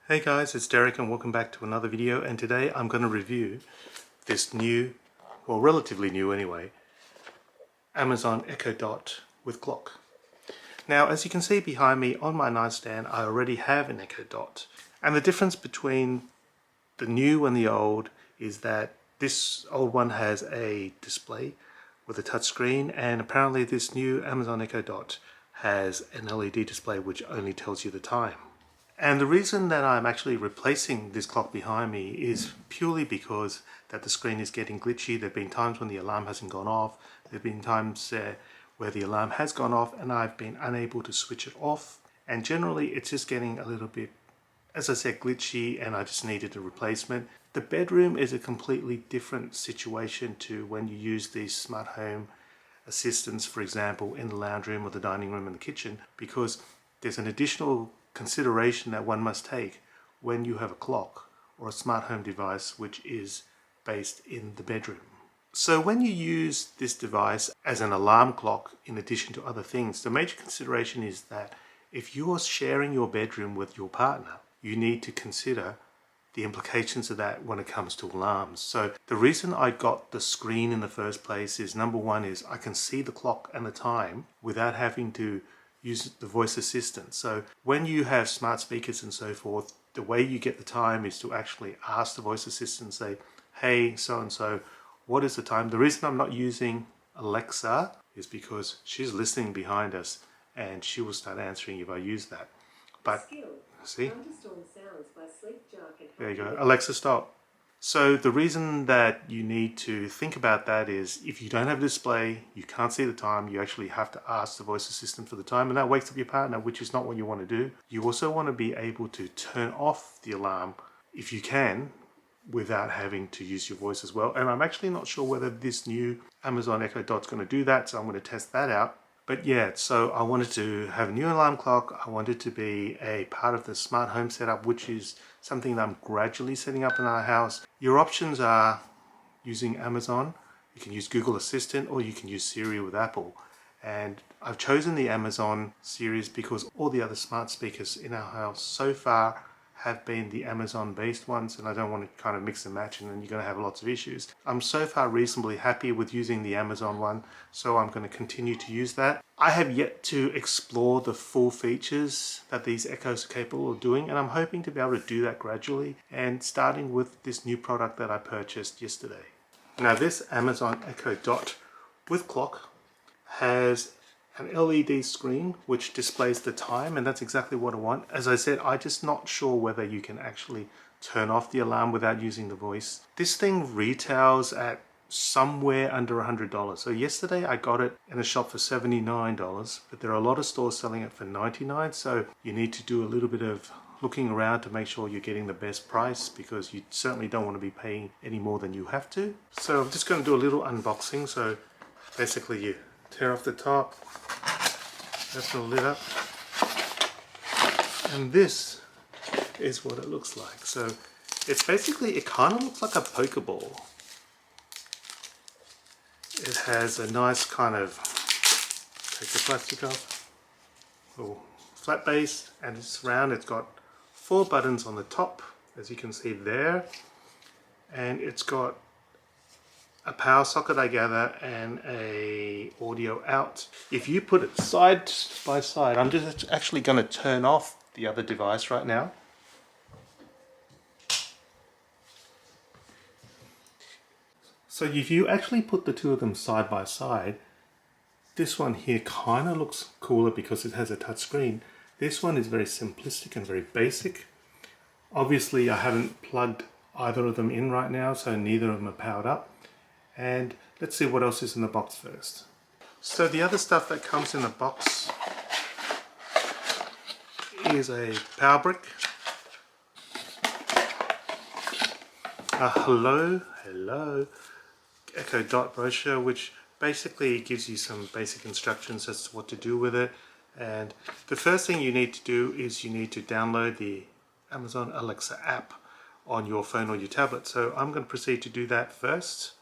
Hey guys, it's Derek and welcome back to another video, and today I'm going to review this new, well relatively new anyway, Amazon Echo Dot with clock. Now as you can see behind me on my nightstand I already have an Echo Dot, and the difference between the new and the old is that this old one has a display with a touchscreen, and apparently this new Amazon Echo Dot has an LED display which only tells you the time. And the reason that I'm actually replacing this clock behind me is purely because that the screen is getting glitchy. There have been times when the alarm hasn't gone off. There have been times where the alarm has gone off and I've been unable to switch it off. And generally it's just getting a little bit, as I said, glitchy, and I just needed a replacement. The bedroom is a completely different situation to when you use these smart home assistants, for example, in the lounge room or the dining room and the kitchen, because there's an additional consideration that one must take when you have a clock or a smart home device which is based in the bedroom. So when you use this device as an alarm clock in addition to other things, the major consideration is that if you are sharing your bedroom with your partner, you need to consider the implications of that when it comes to alarms. So the reason I got the screen in the first place is, number one is I can see the clock and the time without having to use the voice assistant. So when you have smart speakers and so forth, the way you get the time is to actually ask the voice assistant, say, hey, so-and-so, what is the time? The reason I'm not using Alexa is because she's listening behind us and she will start answering if I use that. But see, there you go, Alexa, stop. So the reason that you need to think about that is if you don't have a display, you can't see the time, you actually have to ask the voice assistant for the time, and that wakes up your partner, which is not what you want to do. You also want to be able to turn off the alarm if you can without having to use your voice as well. And I'm actually not sure whether this new Amazon Echo Dot's going to do that, so I'm going to test that out. But yeah, so I wanted to have a new alarm clock. I wanted to be a part of the smart home setup, which is something that I'm gradually setting up in our house. Your options are using Amazon, you can use Google Assistant, or you can use Siri with Apple. And I've chosen the Amazon series because all the other smart speakers in our house so far have been the Amazon based ones, and I don't want to kind of mix and match and then you're going to have lots of issues. I'm so far reasonably happy with using the Amazon one, so I'm going to continue to use that. I have yet to explore the full features that these Echoes are capable of doing, and I'm hoping to be able to do that gradually, and starting with this new product that I purchased yesterday. Now this Amazon Echo Dot with clock has an LED screen which displays the time, and that's exactly what I want. As I said, I'm just not sure whether you can actually turn off the alarm without using the voice. This thing retails at somewhere under $100. So yesterday I got it in a shop for $79, but there are a lot of stores selling it for $99, so you need to do a little bit of looking around to make sure you're getting the best price, because you certainly don't want to be paying any more than you have to. So I'm just going to do a little unboxing. So basically you tear off the top, that's the lid up, and this is what it looks like. So it's basically, it kind of looks like a Pokeball. It has a nice kind of, take the plastic off, little flat base, and it's round. It's got 4 buttons on the top, as you can see there, and it's got a power socket, I gather, and a audio out. If you put it side by side, I'm just actually going to turn off the other device right now. So if you actually put the two of them side by side, this one here kind of looks cooler because it has a touch screen. This one is very simplistic and very basic. Obviously I haven't plugged either of them in right now, so neither of them are powered up. And let's see what else is in the box first. So the other stuff that comes in the box is a power brick, a hello Echo Dot brochure, which basically gives you some basic instructions as to what to do with it. And the first thing you need to do is you need to download the Amazon Alexa app on your phone or your tablet. So I'm going to proceed to do that first.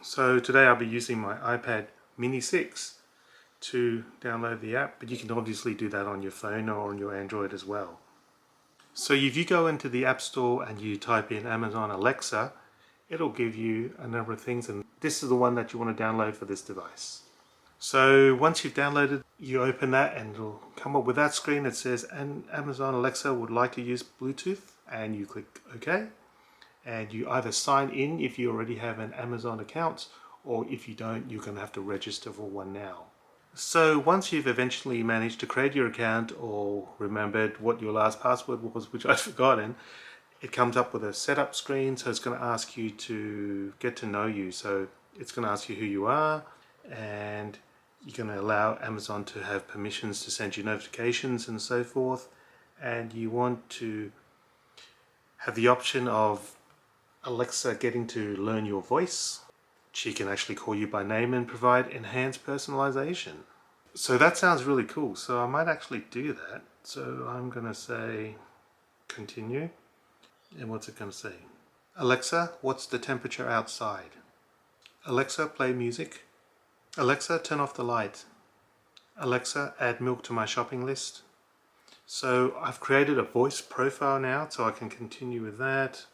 So today I'll be using my iPad Mini 6 to download the app, but you can obviously do that on your phone or on your Android as well. So if you go into the App Store and you type in Amazon Alexa, it'll give you a number of things, and this is the one that you want to download for this device. So once you've downloaded, you open that and it'll come up with that screen that says Amazon Alexa would like to use Bluetooth, and you click OK, and you either sign in if you already have an Amazon account, or if you don't, you're going to have to register for one now. So once you've eventually managed to create your account or remembered what your last password was, which I'd forgotten, it comes up with a setup screen. So it's going to ask you to get to know you. So it's going to ask you who you are, and you're going to allow Amazon to have permissions to send you notifications and so forth. And you want to have the option of Alexa getting to learn your voice. She can actually call you by name and provide enhanced personalization. So that sounds really cool. So I might actually do that. So I'm going to say continue. And what's it going to say? Alexa, what's the temperature outside? Alexa, play music. Alexa, turn off the light. Alexa, add milk to my shopping list. So I've created a voice profile now, so I can continue with that.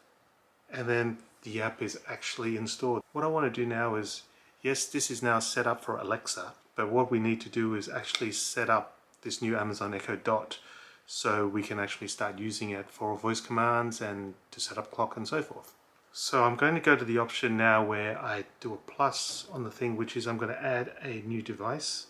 And then the app is actually installed. What I want to do now is, yes, this is now set up for Alexa, but what we need to do is actually set up this new Amazon Echo Dot so we can actually start using it for voice commands and to set up clock and so forth. So I'm going to go to the option now where I do a plus on the thing, which is I'm going to add a new device,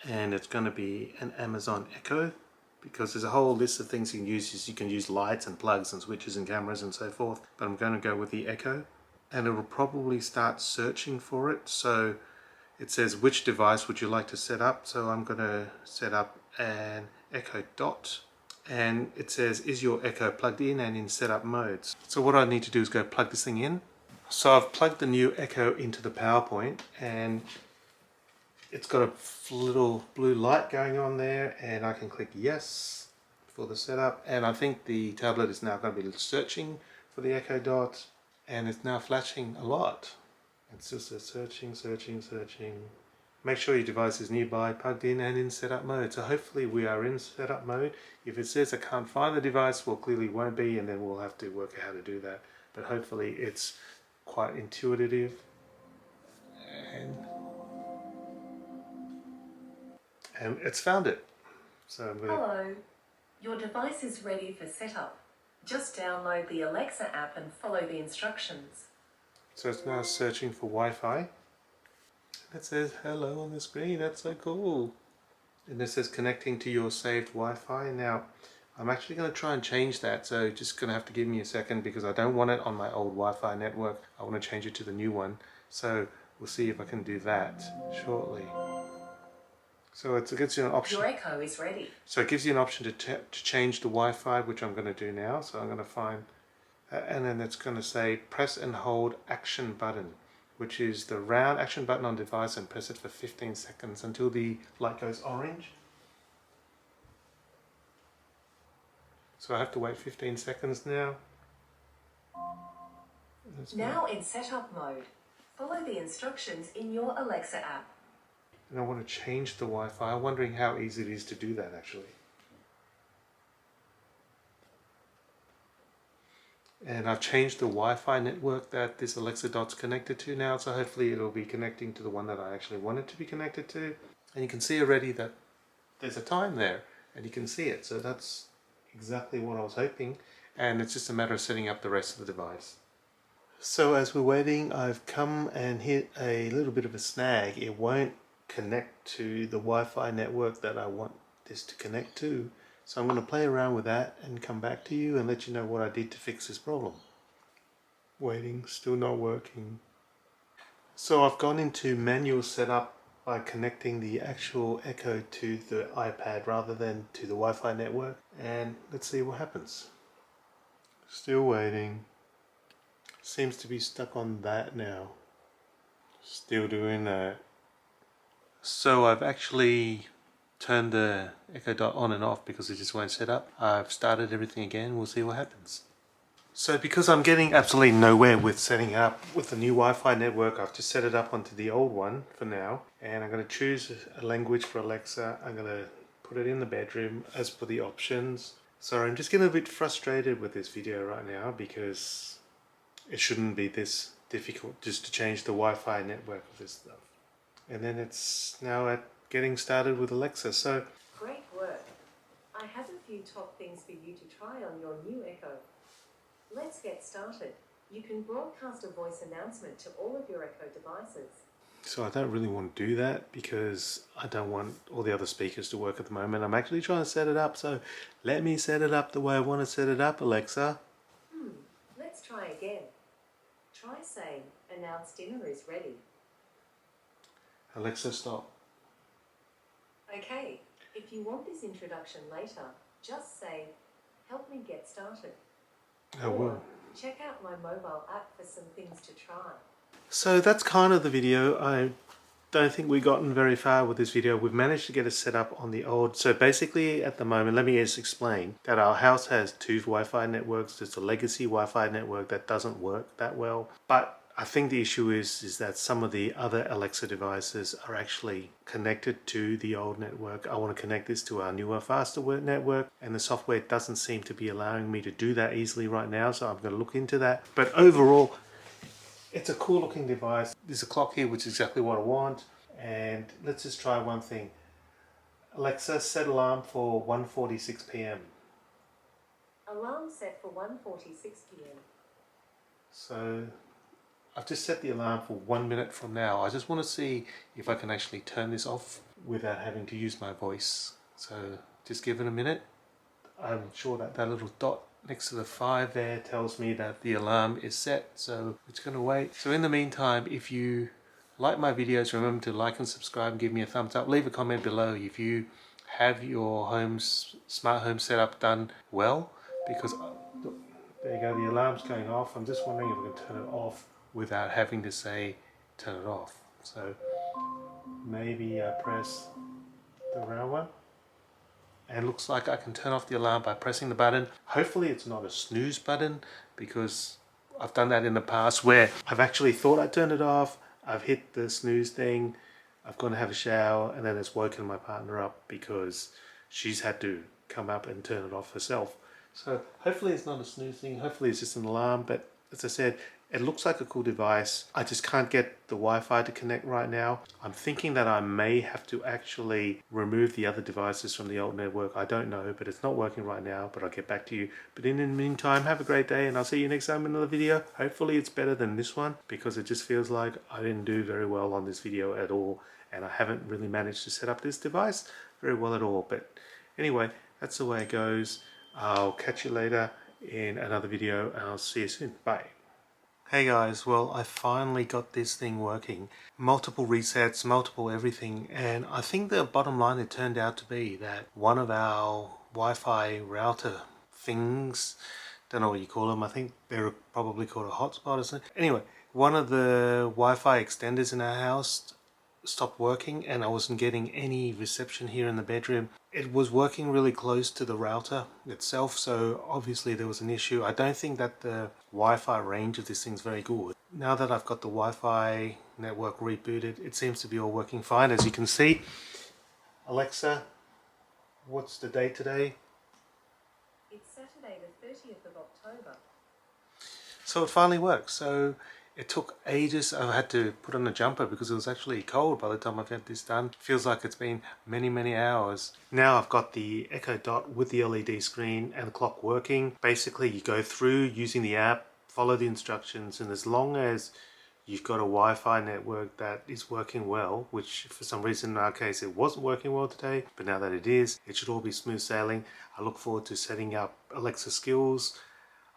and it's going to be an Amazon Echo, because there's a whole list of things you can use. You can use lights and plugs and switches and cameras and so forth, but I'm going to go with the Echo, and it will probably start searching for it. So it says, which device would you like to set up? So I'm going to set up an Echo Dot, and it says, is your Echo plugged in and in setup modes? So what I need to do is go plug this thing in. So I've plugged the new Echo into the PowerPoint, and it's got a little blue light going on there, and I can click yes for the setup. And I think the tablet is now going to be searching for the Echo Dot, and it's now flashing a lot. It's just a searching. Make sure your device is nearby, plugged in and in setup mode. So hopefully we are in setup mode. If it says I can't find the device, well, clearly won't be, and then we'll have to work out how to do that. But hopefully it's quite intuitive. And it's found it. So I'm going to... Hello, your device is ready for setup. Just download the Alexa app and follow the instructions. So it's now searching for Wi-Fi. It says hello on the screen. That's so cool. And it says connecting to your saved Wi-Fi. Now I'm actually going to try and change that, so just going to have to give me a second, because I don't want it on my old Wi-Fi network. I want to change it to the new one. So we'll see if I can do that shortly. So it gives you an option. Your Echo is ready. So it gives you an option to change the Wi-Fi, which I'm going to do now. So I'm going to find, and then it's going to say press and hold action button, which is the round action button on device, and press it for 15 seconds until the light goes orange. So I have to wait 15 seconds now. Now in setup mode. Follow the instructions in your Alexa app. And I want to change the Wi-Fi. I'm wondering how easy it is to do that actually. And I've changed the Wi-Fi network that this Alexa Dot's connected to now, so hopefully it'll be connecting to the one that I actually want it to be connected to. And you can see already that there's a time there, and you can see it. So that's exactly what I was hoping, and it's just a matter of setting up the rest of the device. So as we're waiting, I've come and hit a little bit of a snag. It won't connect to the Wi-Fi network that I want this to connect to. So I'm going to play around with that and come back to you and let you know what I did to fix this problem. Waiting, still not working. So I've gone into manual setup by connecting the actual Echo to the iPad rather than to the Wi-Fi network, and let's see what happens. Still waiting. Seems to be stuck on that now. Still doing that. So I've actually turned the Echo Dot on and off because it just won't set up. I've started everything again. We'll see what happens. So because I'm getting absolutely nowhere with setting up with the new Wi-Fi network, I've just set it up onto the old one for now. And I'm going to choose a language for Alexa. I'm going to put it in the bedroom as per the options. Sorry, I'm just getting a bit frustrated with this video right now because it shouldn't be this difficult just to change the Wi-Fi network of this stuff. And then it's now at getting started with Alexa. So Great work. I have a few top things for you to try on your new Echo. Let's get started. You can broadcast a voice announcement to all of your Echo devices. So I don't really want to do that because I don't want all the other speakers to work at the moment. I'm actually trying to set it up, so let me set it up the way I want to set it up, Alexa. Let's try again. Try saying, "Announce dinner is ready." Alexa, stop. Okay, if you want this introduction later, just say, "Help me get started." I will. Check out my mobile app for some things to try. So that's kind of the video. I don't think we've gotten very far with this video. We've managed to get it set up on the old. So basically at the moment, let me just explain that our house has two Wi-Fi networks. There's a legacy Wi-Fi network that doesn't work that well. But I think the issue is that some of the other Alexa devices are actually connected to the old network. I want to connect this to our newer, faster network, and the software doesn't seem to be allowing me to do that easily right now. So I'm going to look into that. But overall, it's a cool looking device. There's a clock here, which is exactly what I want. And let's just try one thing. Alexa, set alarm for 1:46 p.m. Alarm set for 1:46 p.m. So I've just set the alarm for 1 minute from now. I just want to see if I can actually turn this off without having to use my voice. So just give it a minute. I'm sure that that little dot next to the 5 there tells me that the alarm is set, so it's going to wait. So in the meantime, if you like my videos, remember to like and subscribe and give me a thumbs up. Leave a comment below if you have your smart home setup done well, because there you go, the alarm's going off. I'm just wondering if I can turn it off without having to say turn it off. So maybe I press the round one. And it looks like I can turn off the alarm by pressing the button. Hopefully it's not a snooze button, because I've done that in the past where I've actually thought I turned it off, I've hit the snooze thing, I've gone to have a shower, and then it's woken my partner up because she's had to come up and turn it off herself. So hopefully it's not a snooze thing, hopefully it's just an alarm, but as I said, it looks like a cool device. I just can't get the Wi-Fi to connect right now. I'm thinking that I may have to actually remove the other devices from the old network. I don't know, but it's not working right now, but I'll get back to you. But in the meantime, have a great day, and I'll see you next time in another video. Hopefully it's better than this one, because it just feels like I didn't do very well on this video at all, and I haven't really managed to set up this device very well at all. But anyway, that's the way it goes. I'll catch you later in another video, and I'll see you soon. Bye. Hey guys, well I finally got this thing working. Multiple resets, multiple everything, and I think the bottom line it turned out to be that one of our Wi-Fi router things, don't know what you call them, I think they're probably called a hotspot or something. Anyway, one of the Wi-Fi extenders in our house stopped working and I wasn't getting any reception here in the bedroom. It was working really close to the router itself, so obviously there was an issue. I don't think that the Wi-Fi range of this thing's very good. Now that I've got the Wi-Fi network rebooted, it seems to be all working fine, as you can see. Alexa, what's the date today? It's Saturday the 30th of October. So it finally works. So it took ages. I had to put on a jumper because it was actually cold by the time I've had this done. Feels like it's been many hours. Now I've got the Echo Dot with the LED screen and the clock working. Basically you go through using the app, follow the instructions, and as long as you've got a Wi-Fi network that is working well, which for some reason in our case it wasn't working well today, but now that it is, it should all be smooth sailing. I look forward to setting up Alexa skills.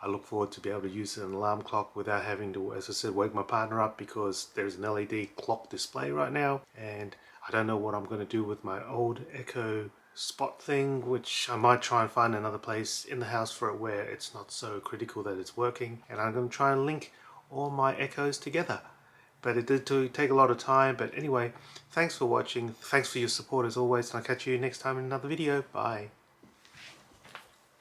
I look forward to be able to use an alarm clock without having to, as I said, wake my partner up, because there's an LED clock display right now, and I don't know what I'm going to do with my old Echo Spot thing, which I might try and find another place in the house for it where it's not so critical that it's working, and I'm going to try and link all my Echoes together. But it did take a lot of time. But anyway, thanks for watching, thanks for your support as always, and I'll catch you next time in another video. Bye.